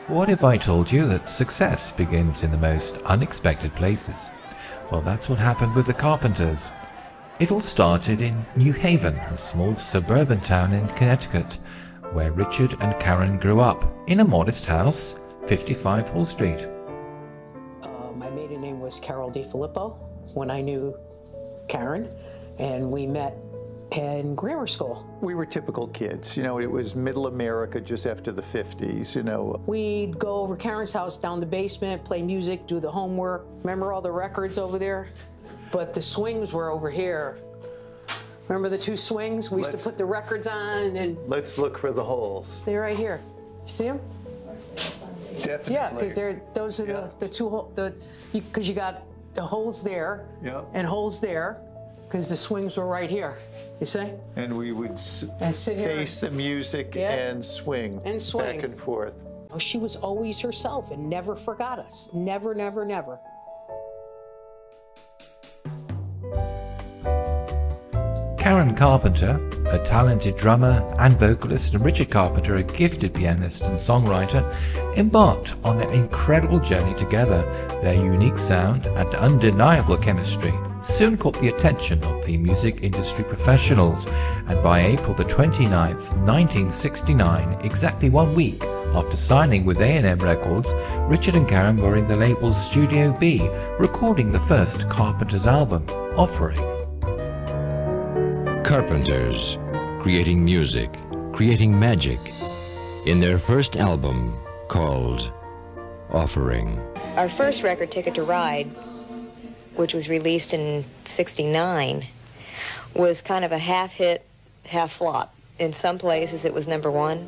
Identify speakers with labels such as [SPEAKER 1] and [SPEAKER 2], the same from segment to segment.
[SPEAKER 1] What if I told you that success begins in the most unexpected places? Well, that's what happened with the Carpenters. It all started in New Haven, a small suburban town in Connecticut, where Richard and Karen grew up, in a modest house, 55 Hall Street.
[SPEAKER 2] My maiden name was Carol DiFilippo when I knew Karen, and we met in grammar school.
[SPEAKER 3] We were typical kids, you know, it was middle America just after the 50s, you know.
[SPEAKER 2] We'd go over Karen's house down the basement, play music, do the homework. Remember all the records over there? But the swings were over here. Remember the two swings? We used to put the records on and...
[SPEAKER 3] Let's look for the holes.
[SPEAKER 2] They're right here. See them?
[SPEAKER 3] Definitely.
[SPEAKER 2] Yeah, because those are the two holes, because you got the holes there and holes there, because the swings were right here. You see?
[SPEAKER 3] And we would
[SPEAKER 2] sit here
[SPEAKER 3] face the music and swing back and forth.
[SPEAKER 2] She was always herself and never forgot us. Never, never, never.
[SPEAKER 1] Karen Carpenter, a talented drummer and vocalist, and Richard Carpenter, a gifted pianist and songwriter, embarked on their incredible journey together. Their unique sound and undeniable chemistry soon caught the attention of the music industry professionals, and by April the 29th, 1969, exactly 1 week after signing with A&M Records, Richard and Karen were in the label's Studio B, recording the first Carpenters album, Offering.
[SPEAKER 4] Carpenters, creating music, creating magic, in their first album called Offering.
[SPEAKER 5] Our first record, Ticket to Ride, which was released in '69, was kind of a half hit, half flop. In some places it was #1,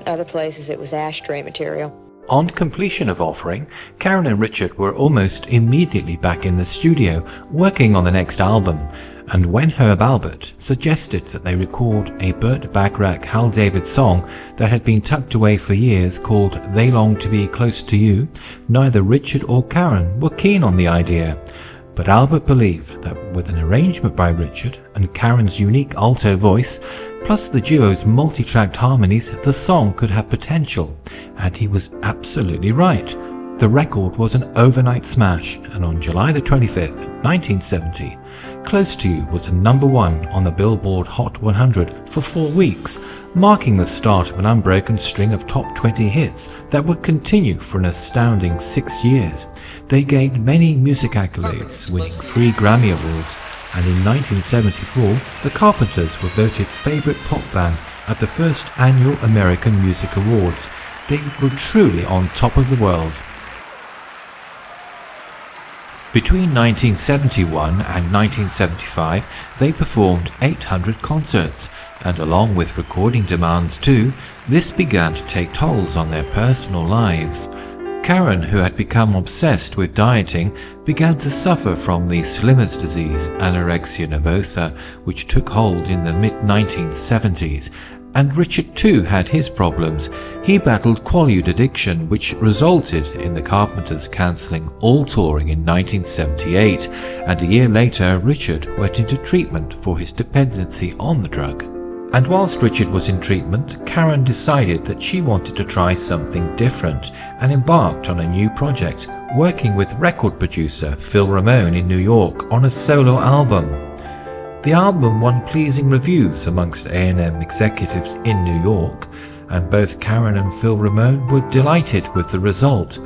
[SPEAKER 5] other places it was ashtray material.
[SPEAKER 1] On completion of Offering, Karen and Richard were almost immediately back in the studio, working on the next album, and when Herb Alpert suggested that they record a Burt Bacharach Hal David song that had been tucked away for years called They Long to Be Close to You, neither Richard or Karen were keen on the idea. But Alpert believed that with an arrangement by Richard and Karen's unique alto voice, plus the duo's multi-tracked harmonies, the song could have potential. And he was absolutely right. The record was an overnight smash, and on July the 25th, 1970, Close to You was a #1 on the Billboard Hot 100 for 4 weeks, marking the start of an unbroken string of top 20 hits that would continue for an astounding 6 years. They gained many music accolades, winning 3 Grammy Awards, and in 1974, the Carpenters were voted favorite pop band at the first annual American Music Awards. They were truly on top of the world. Between 1971 and 1975, they performed 800 concerts, and along with recording demands too, this began to take tolls on their personal lives. Karen, who had become obsessed with dieting, began to suffer from the Slimmer's disease, anorexia nervosa, which took hold in the mid-1970s. And Richard too had his problems. He battled Quaalude addiction, which resulted in the Carpenters cancelling all touring in 1978, and a year later Richard went into treatment for his dependency on the drug. And whilst Richard was in treatment, Karen decided that she wanted to try something different and embarked on a new project, working with record producer Phil Ramone in New York on a solo album. The album won pleasing reviews amongst A&M executives in New York, and both Karen and Phil Ramone were delighted with the result.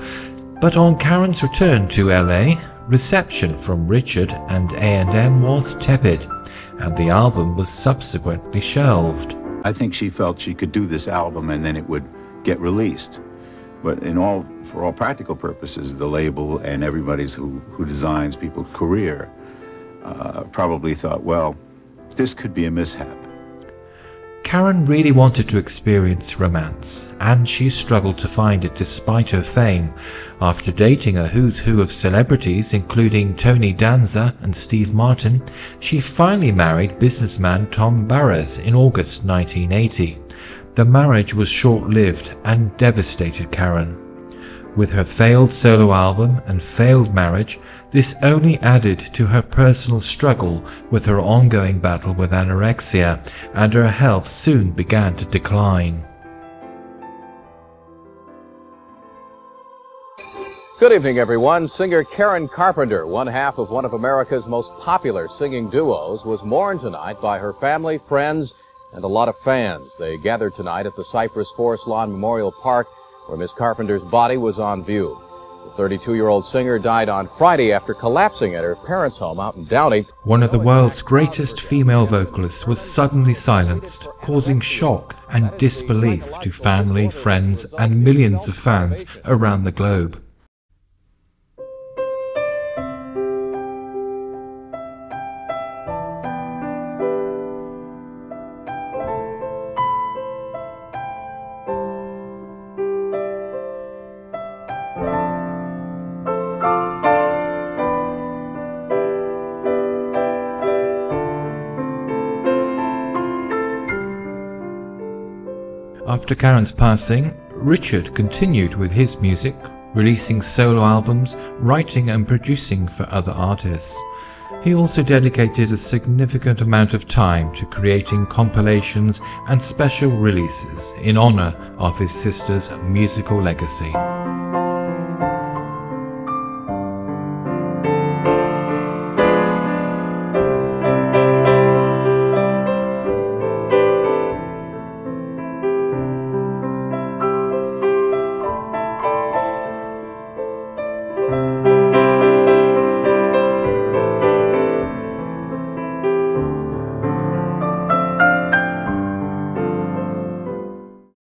[SPEAKER 1] But on Karen's return to LA, reception from Richard and A&M was tepid, and the album was subsequently shelved.
[SPEAKER 6] I think she felt she could do this album and then it would get released. But for all practical purposes, the label and everybody's who designs people's career probably thought, well, this could be a mishap.
[SPEAKER 1] Karen really wanted to experience romance, and she struggled to find it despite her fame. After dating a who's who of celebrities, including Tony Danza and Steve Martin, she finally married businessman Tom Barras in August 1980. The marriage was short-lived and devastated Karen. With her failed solo album and failed marriage, this only added to her personal struggle with her ongoing battle with anorexia, and her health soon began to decline.
[SPEAKER 7] Good evening, everyone. Singer Karen Carpenter, one half of one of America's most popular singing duos, was mourned tonight by her family, friends, and a lot of fans. They gathered tonight at the Cypress Forest Lawn Memorial Park, where Miss Carpenter's body was on view. The 32-year-old singer died on Friday after collapsing at her parents' home out in Downey.
[SPEAKER 1] One of the world's greatest female vocalists was suddenly silenced, causing shock and disbelief to family, friends, and millions of fans around the globe. After Karen's passing, Richard continued with his music, releasing solo albums, writing and producing for other artists. He also dedicated a significant amount of time to creating compilations and special releases in honor of his sister's musical legacy.